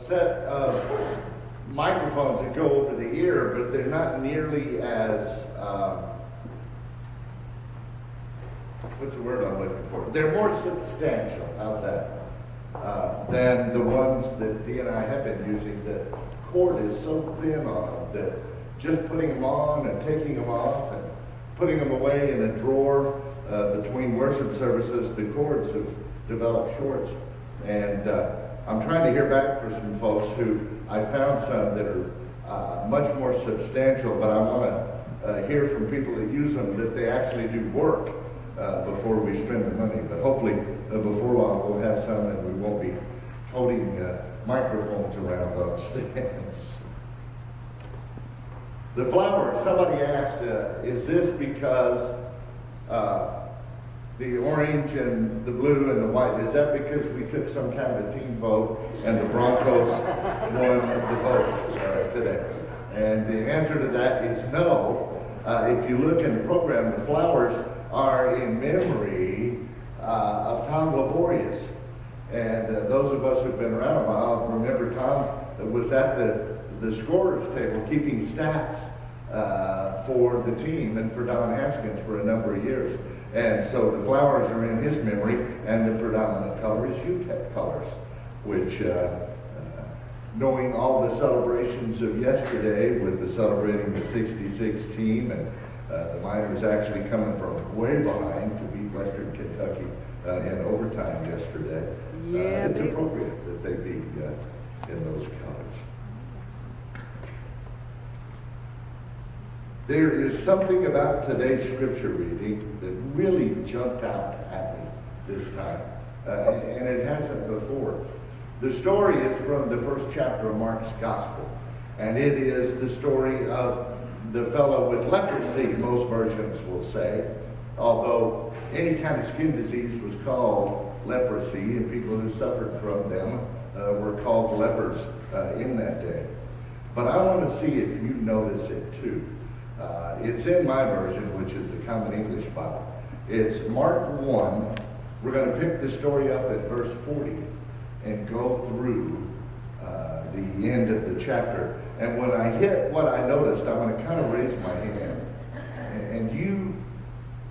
set of microphones that go over the ear, but they're not nearly as, what's the word I'm looking for? They're more substantial, how's that? Than the ones that Dee and I have been using. The cord is so thin on them that just putting them on and taking them off and putting them away in a drawer between worship services, the cords have developed shorts. And I'm trying to hear back for some folks who I found some that are much more substantial, but I want to hear from people that use them that they actually do work before we spend the money. But hopefully before long we'll have some and we won't be toting microphones around on stands. The flowers, somebody asked, is this because the orange and the blue and the white, is that because we took some kind of a team vote and the Broncos won the vote today? And the answer to that is no. If you look in the program, the flowers are in memory of Tom Laborious. And those of us who've been around a while remember Tom was at the scorer's table keeping stats for the team and for Don Haskins for a number of years. And so the flowers are in his memory, and the predominant color is UTEP colors, which, knowing all the celebrations of yesterday with the celebrating the 66 team, and the Miners actually coming from way behind to beat Western Kentucky in overtime yesterday, it's appropriate that they be in those colors. There is something about today's scripture reading that really jumped out at me this time, and it hasn't before. The story is from the first chapter of Mark's Gospel, and it is the story of the fellow with leprosy, most versions will say, although any kind of skin disease was called leprosy, and people who suffered from them were called lepers in that day. But I want to see if you notice it too. It's in my version, which is the Common English Bible. It's Mark 1. We're going to pick the story up at verse 40 and go through the end of the chapter. And when I hit what I noticed, I'm going to kind of raise my hand. And you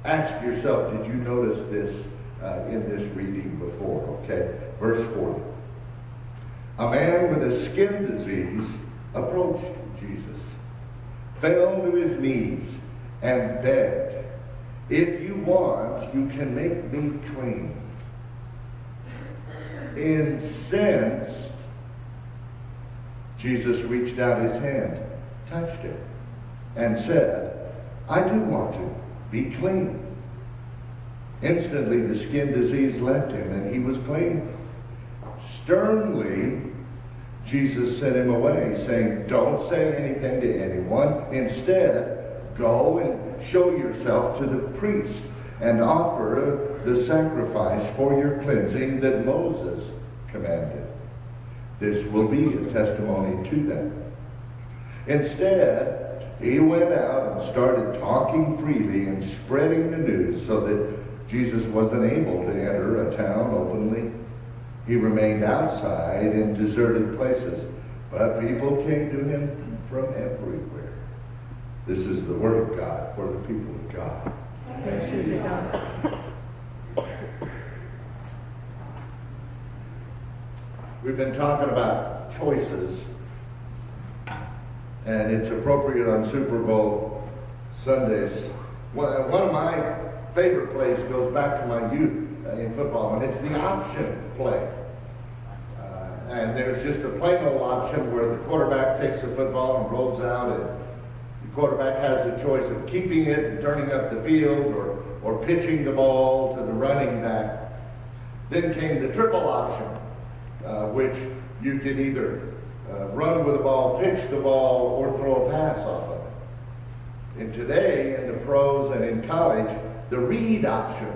ask yourself, did you notice this in this reading before? Okay, verse 40. A man with a skin disease approached Jesus, fell to his knees, and begged, "If you want, you can make me clean." Incensed, Jesus reached out his hand, touched him, and said, "I do want to be clean." Instantly the skin disease left him, and he was clean. Sternly, Jesus sent him away, saying, "Don't say anything to anyone. Instead, go and show yourself to the priest and offer the sacrifice for your cleansing that Moses commanded. This will be a testimony to them." Instead, he went out and started talking freely and spreading the news so that Jesus wasn't able to enter a town openly. He remained outside in deserted places, but people came to him from everywhere. This is the word of God for the people of God. Thanks be to God. We've been talking about choices, and it's appropriate on Super Bowl Sundays. One of my favorite plays goes back to my youth in football, and it's the option play. And there's just a plain old option where the quarterback takes the football and rolls out, and the quarterback has the choice of keeping it and turning up the field or pitching the ball to the running back. Then came the triple option, which you could either run with the ball, pitch the ball, or throw a pass off of it. And today, in the pros and in college, the read option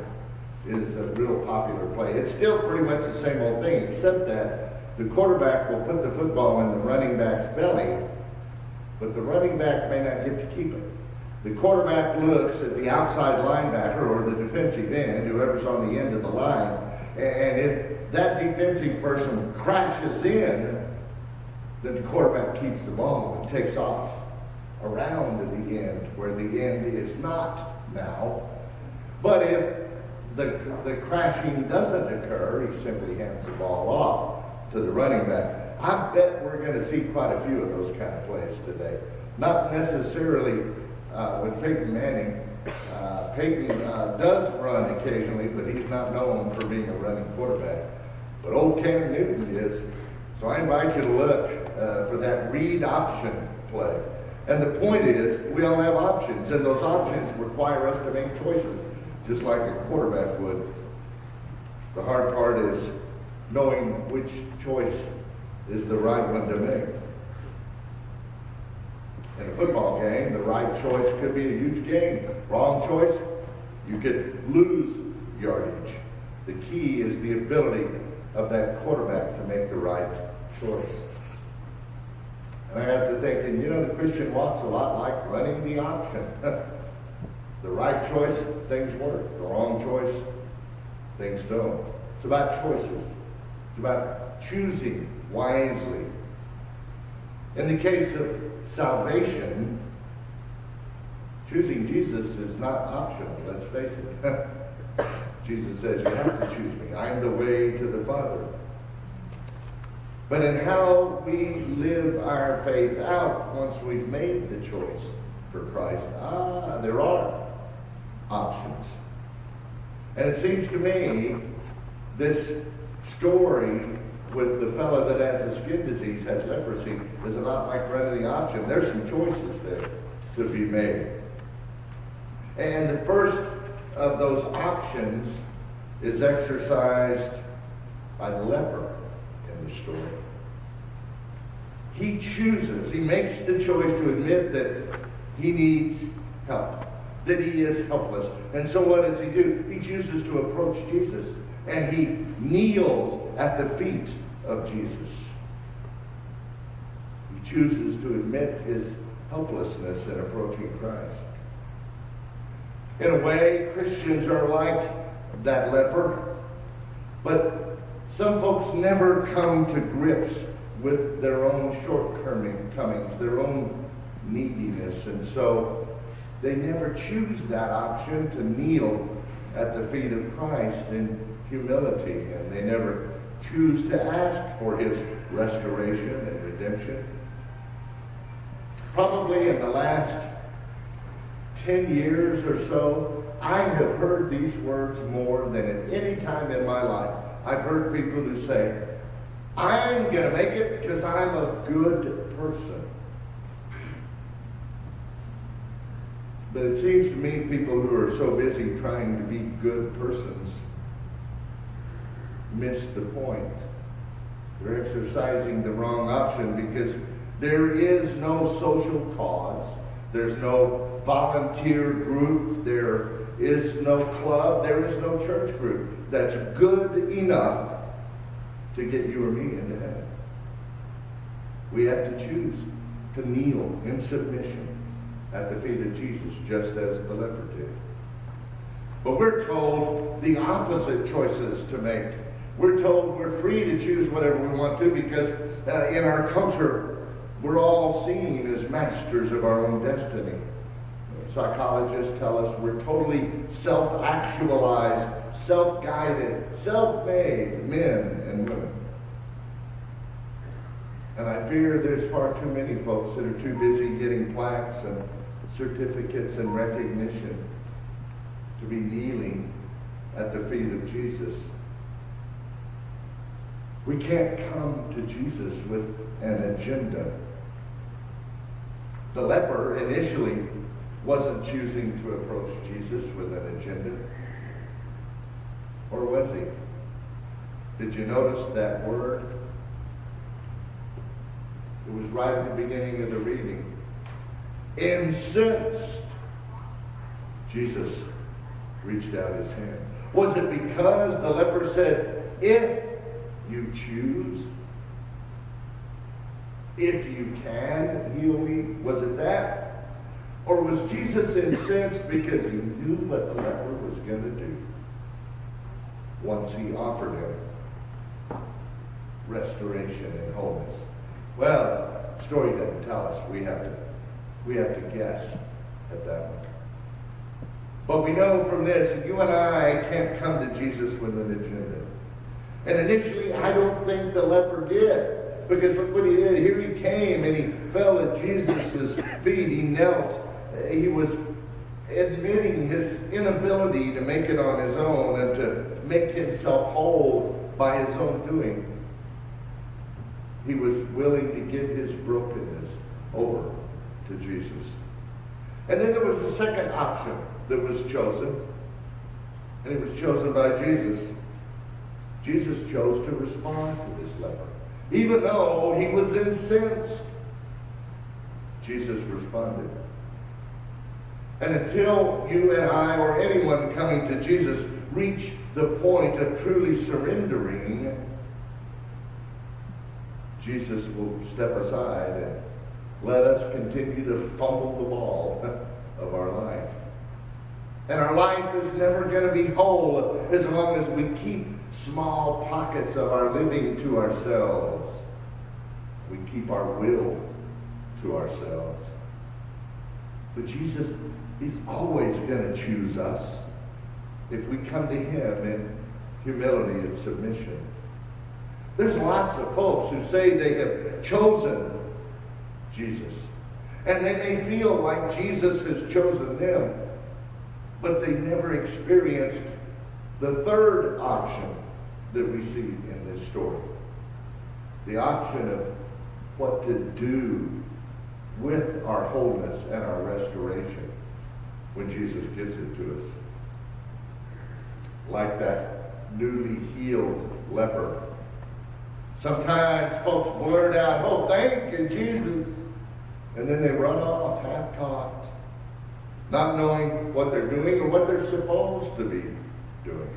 is a real popular play. It's still pretty much the same old thing, except that the quarterback will put the football in the running back's belly, but the running back may not get to keep it. The quarterback looks at the outside linebacker or the defensive end, whoever's on the end of the line, and if that defensive person crashes in, then the quarterback keeps the ball and takes off around the end, where the end is not now. But if the crashing doesn't occur, he simply hands the ball off to the running back. I bet we're going to see quite a few of those kind of plays today. Not necessarily with Peyton Manning. Peyton does run occasionally, but he's not known for being a running quarterback. But old Cam Newton is. So I invite you to look for that read option play. And the point is, we all have options, and those options require us to make choices, just like a quarterback would. The hard part is knowing which choice is the right one to make. In a football game, the right choice could be a huge gain. Wrong choice, you could lose yardage. The key is the ability of that quarterback to make the right choice. And I got to thinking, the Christian walk's a lot like running the option. The right choice, things work. The wrong choice, things don't. It's about choices. It's about choosing wisely. In the case of salvation, choosing Jesus is not optional, let's face it. Jesus says, you have to choose me. I'm the way to the Father. But in how we live our faith out once we've made the choice for Christ, there are options. And it seems to me this story with the fellow that has the skin disease, has leprosy, is a lot like running the option. There's some choices there to be made. And the first of those options is exercised by the leper in the story. He chooses, he makes the choice to admit that he needs help, that he is helpless. And so what does he do? He chooses to approach Jesus, and he kneels at the feet of Jesus. He chooses to admit his helplessness in approaching Christ. In a way, Christians are like that leper, but some folks never come to grips with their own shortcomings, their own neediness, and so they never choose that option to kneel at the feet of Christ in humility, and they never choose to ask for his restoration and redemption. Probably in the last 10 years or so, I have heard these words more than at any time in my life. I've heard people who say, I'm going to make it because I'm a good person. But it seems to me people who are so busy trying to be good persons miss the point. They're exercising the wrong option because there is no social cause. There's no volunteer group. There is no club. There is no church group that's good enough to get you or me into heaven. We have to choose to kneel in submission at the feet of Jesus, just as the leper did. But we're told the opposite choices to make. We're told we're free to choose whatever we want to because in our culture, we're all seen as masters of our own destiny. Psychologists tell us we're totally self-actualized, self-guided, self-made men and women. And I fear there's far too many folks that are too busy getting plaques and certificates and recognition to be kneeling at the feet of Jesus. We can't come to Jesus with an agenda. The leper initially wasn't choosing to approach Jesus with an agenda. Or was he? Did you notice that word? It was right at the beginning of the reading. Incensed, Jesus reached out his hand. Was it because the leper said, if you choose, if you can heal me? Was it that? Or was Jesus incensed because he knew what the leper was going to do once he offered him restoration and wholeness? Well, the story doesn't tell us. We have to guess at that one. But we know from this that you and I can't come to Jesus with an agenda. And initially, I don't think the leper did. Because look what he did. Here he came and he fell at Jesus' feet. He knelt. He was admitting his inability to make it on his own and to make himself whole by his own doing. He was willing to give his brokenness over to Jesus. And then there was a second option that was chosen. And it was chosen by Jesus. Jesus chose to respond to this leper. Even though he was incensed, Jesus responded. And until you and I or anyone coming to Jesus reach the point of truly surrendering, Jesus will step aside and let us continue to fumble the ball of our life. And our life is never going to be whole as long as we keep small pockets of our living to ourselves. We keep our will to ourselves. But Jesus is always going to choose us if we come to him in humility and submission. There's lots of folks who say they have chosen Jesus. And they may feel like Jesus has chosen them, but they never experienced the third option that we see in this story. The option of what to do with our wholeness and our restoration when Jesus gives it to us. Like that newly healed leper. Sometimes folks blurt out, "Oh, thank you, Jesus." And then they run off half-cocked, not knowing what they're doing or what they're supposed to be doing.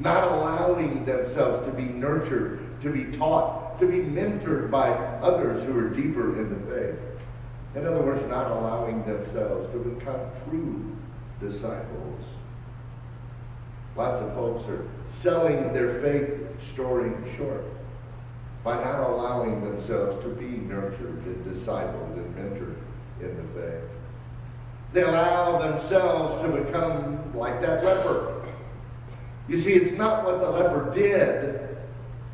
Not allowing themselves to be nurtured, to be taught, to be mentored by others who are deeper in the faith. In other words, not allowing themselves to become true disciples. Lots of folks are selling their faith story short by not allowing themselves to be nurtured and discipled and mentored in the faith. They allow themselves to become like that leper. You see, it's not what the leper did,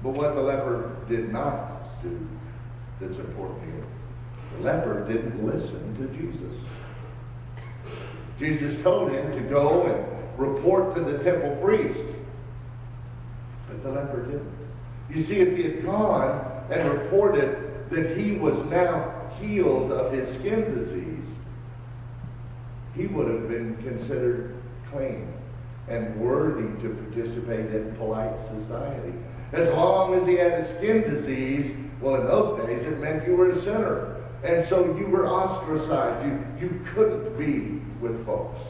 but what the leper did not do that's important here. The leper didn't listen to Jesus. Jesus told him to go and report to the temple priest, but the leper didn't. You see, if he had gone and reported that he was now healed of his skin disease, he would have been considered clean and worthy to participate in polite society. As long as he had a skin disease, well, in those days, it meant you were a sinner. And so you were ostracized. You couldn't be with folks.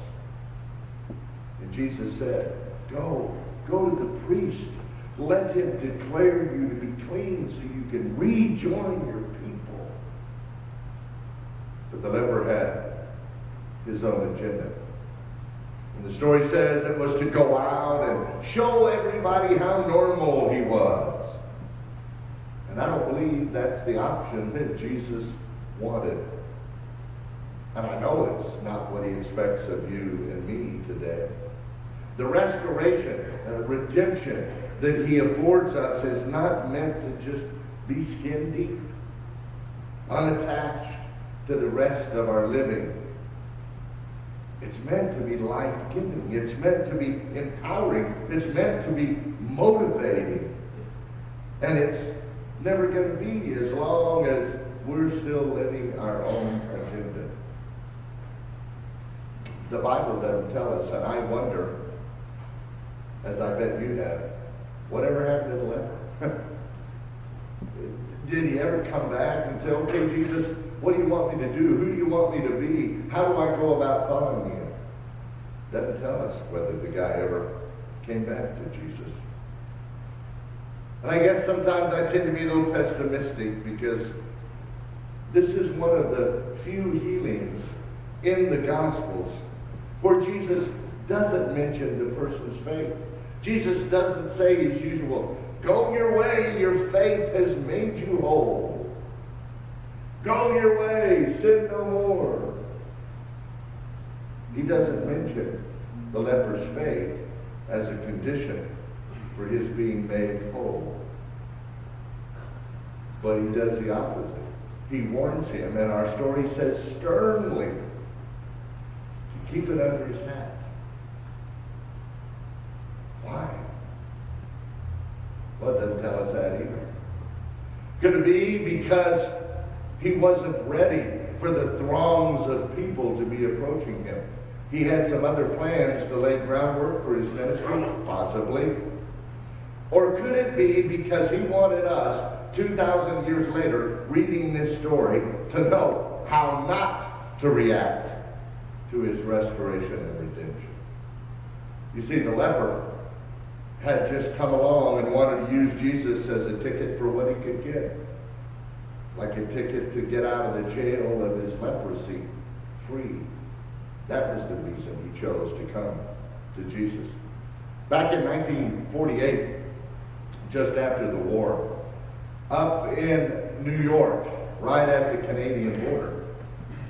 And Jesus said, go to the priest. Let him declare you to be clean so you can rejoin your people. But the leper had his own agenda. And the story says it was to go out and show everybody how normal he was. And I don't believe that's the option that Jesus wanted. And I know it's not what he expects of you and me today. The restoration and redemption that he affords us is not meant to just be skin deep, unattached to the rest of our living. It's meant to be life-giving. It's meant to be empowering. It's meant to be motivating. And it's never going to be as long as we're still living our own agenda. The Bible doesn't tell us, and I wonder, as I bet you have, whatever happened to the leper? Did he ever come back and say, "Okay, Jesus, what do you want me to do? Who do you want me to be? How do I go about following you?" Doesn't tell us whether the guy ever came back to Jesus. And I guess sometimes I tend to be a little pessimistic because this is one of the few healings in the Gospels where Jesus doesn't mention the person's faith. Jesus doesn't say as usual, "Go your way, your faith has made you whole." Go your way, sin no more. He doesn't mention the leper's faith as a condition for his being made whole. But he does the opposite. He warns him, and our story says sternly, to keep it under his hat. Why? Well, it doesn't tell us that either. Could it be because he wasn't ready for the throngs of people to be approaching him? He had some other plans to lay groundwork for his ministry, possibly. Or could it be because he wanted us, 2,000 years later, reading this story, to know how not to react to his restoration and redemption? You see, the leper had just come along and wanted to use Jesus as a ticket for what he could get. Like a ticket to get out of the jail of his leprosy free. That was the reason he chose to come to Jesus. Back in 1948, just after the war, up in New York, right at the Canadian border,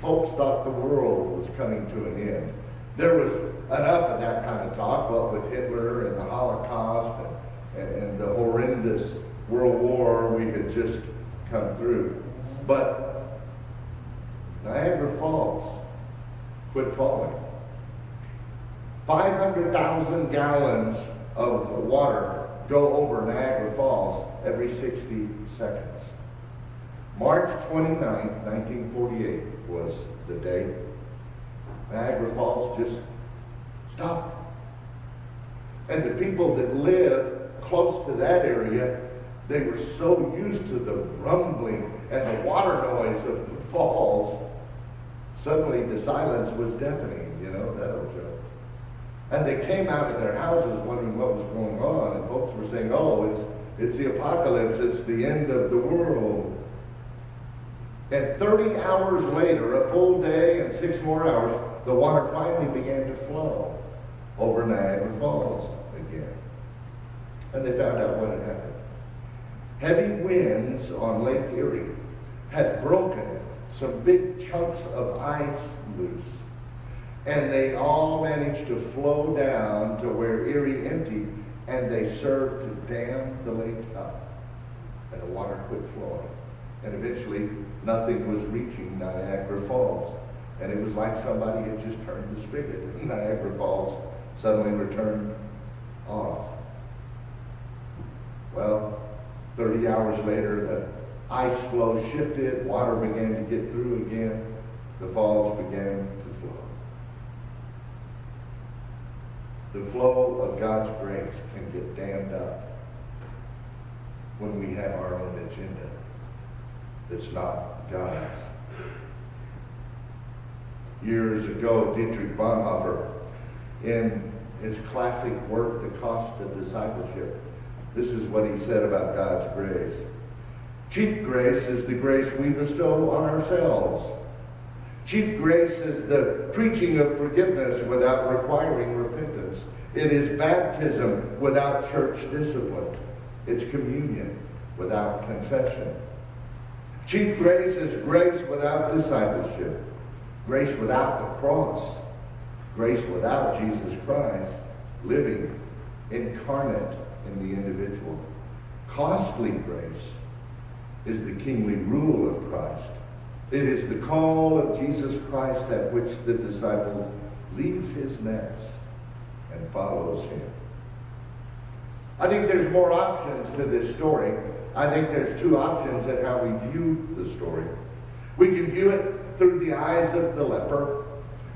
folks thought the world was coming to an end. There was enough of that kind of talk, what with Hitler and the Holocaust and the horrendous World War we had just come through. But Niagara Falls quit falling. 500,000 gallons of water go over Niagara Falls every 60 seconds. March 29th, 1948 was the date. Niagara Falls just stopped. And the people that live close to that area, they were so used to the rumbling and the water noise of the falls, suddenly the silence was deafening, you know, that old joke. And they came out of their houses wondering what was going on, and folks were saying, oh, it's the apocalypse, it's the end of the world. And 30 hours later, a full day and 6 more hours, the water finally began to flow over Niagara Falls again. And they found out what had happened. Heavy winds on Lake Erie had broken some big chunks of ice loose. And they all managed to flow down to where Erie emptied, and they served to dam the lake up. And the water quit flowing. And eventually, nothing was reaching Niagara Falls. And it was like somebody had just turned the spigot, and Niagara Falls suddenly returned off. Well, 30 hours later, the ice flow shifted, water began to get through again, the falls began to flow. The flow of God's grace can get dammed up when we have our own agenda that's not God's. Years ago, Dietrich Bonhoeffer, in his classic work, The Cost of Discipleship, this is what he said about God's grace. Cheap grace is the grace we bestow on ourselves. Cheap grace is the preaching of forgiveness without requiring repentance. It is baptism without church discipline. It's communion without confession. Cheap grace is grace without discipleship. Grace without the cross. Grace without Jesus Christ living incarnate in the individual. Costly grace is the kingly rule of Christ. It is the call of Jesus Christ at which the disciple leaves his nets and follows him. I think there's more options to this story. I think there's 2 options in how we view the story. We can view it through the eyes of the leper,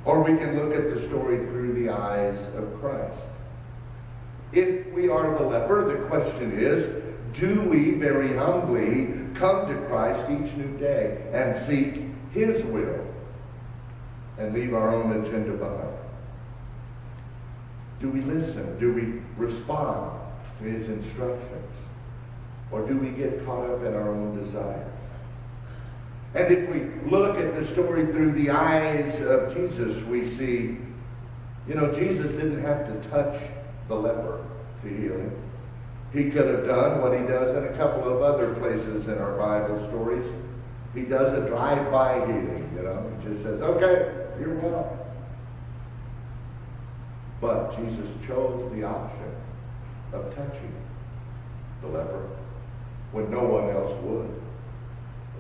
or we can look at the story through the eyes of Christ. If we are the leper, the question is, do we very humbly come to Christ each new day and seek his will and leave our own agenda behind? Do we listen? Do we respond to his instructions? Or do we get caught up in our own desires? And if we look at the story through the eyes of Jesus, we see, Jesus didn't have to touch the leper to heal him. He could have done what he does in a couple of other places in our Bible stories. He does a drive-by healing, you know. He just says, okay, you're well. But Jesus chose the option of touching the leper when no one else would.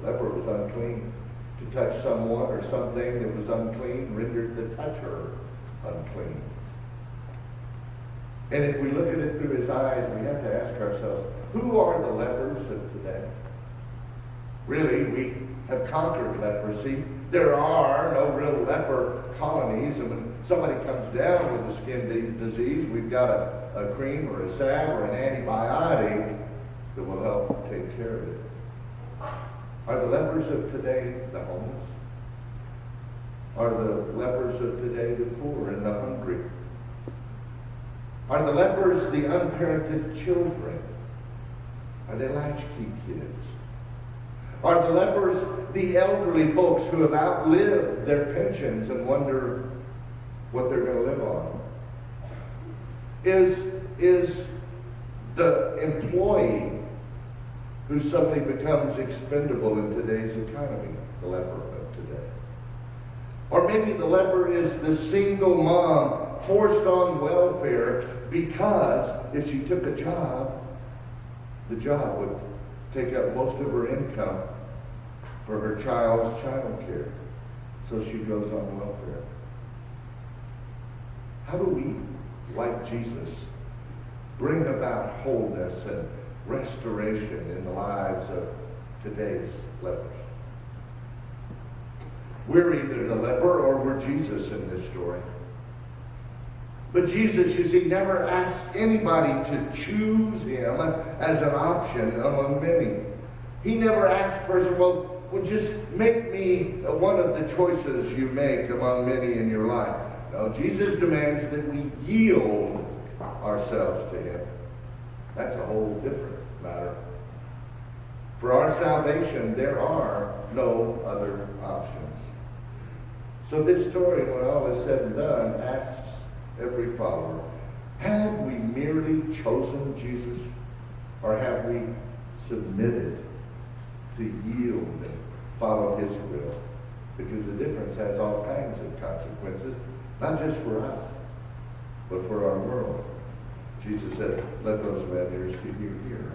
The leper was unclean. To touch someone or something that was unclean rendered the toucher unclean. And if we look at it through his eyes, we have to ask ourselves, who are the lepers of today? Really, we have conquered leprosy. There are no real leper colonies. And when somebody comes down with a skin disease, we've got a cream or a salve or an antibiotic that will help take care of it. Are the lepers of today the homeless? Are the lepers of today the poor and the hungry? Are the lepers the unparented children? Are they latchkey kids? Are the lepers the elderly folks who have outlived their pensions and wonder what they're going to live on? Is the employee who suddenly becomes expendable in today's economy the leper of today? Or maybe the leper is the single mom forced on welfare because if she took a job, the job would take up most of her income for her child's child care. So she goes on welfare. How do we, like Jesus, bring about wholeness and restoration in the lives of today's lepers? We're either the leper or we're Jesus in this story. But Jesus, you see, never asked anybody to choose him as an option among many. He never asked a person, well, just make me one of the choices you make among many in your life. No, Jesus demands that we yield ourselves to him. That's a whole different matter. For our salvation, there are no other options. So this story, when all is said and done, asks every follower, have we merely chosen Jesus, or have we submitted to yield and follow his will? Because the difference has all kinds of consequences, not just for us, but for our world. Jesus said, let those who have ears to hear.